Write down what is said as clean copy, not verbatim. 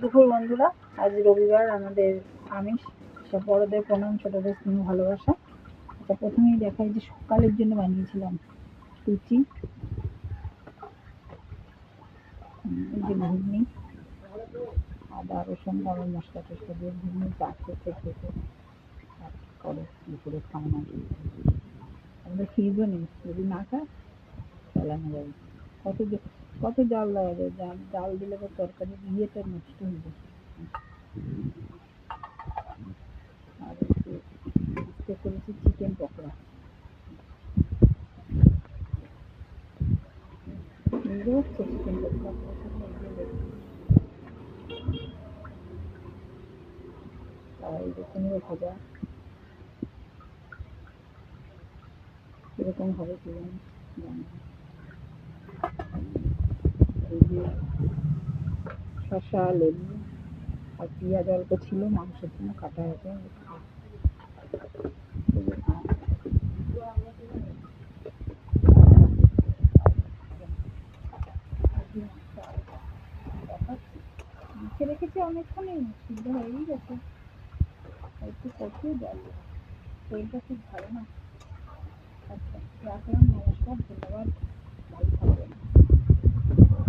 দুপুর বন্ধুরা, আজ রবিবার, আমাদের আমিষ। সব বড়দের প্রণাম, ছোটদের স্নেহ ভালোবাসা। আচ্ছা, প্রথমেই দেখাই যে সকালের জন্য বানিয়েছিলাম লুচি, এই যে ঘুগনি, আদা রসুন গরম মশলা টসলা দিয়ে ঘুগনি চা খেতে খেতে তারপরে দুপুরে খাওয়ানো। আমাদের ফ্রিজও নেই, যদি না খায় চালানো যাবে। কত কত জাল দেওয়া যায়, জাল দিলে তো তরকারি ইয়েটা নষ্ট হয়ে যায়। আর একটু করেছি চিকেন পকোড়া, নিজে হচ্ছে চিকেন পকোড়া। আর এই যে কুমড়ো ভাজা, এরকম হবে কি জানি, জানি না। এই যে শসা, লেবু আর পেঁয়াজ অল্প ছিল, মাংসের জন্য কাটা হয়েছে। মেখে রেখেছি অনেকক্ষণই, সিদ্ধ হয়েই গেছে। একটু কষিয়ে জল দেবো, তেলটা খুব ভালো না। আচ্ছা, রাখলাম, নমস্কার, ধন্যবাদ, ভালো থাকবেন।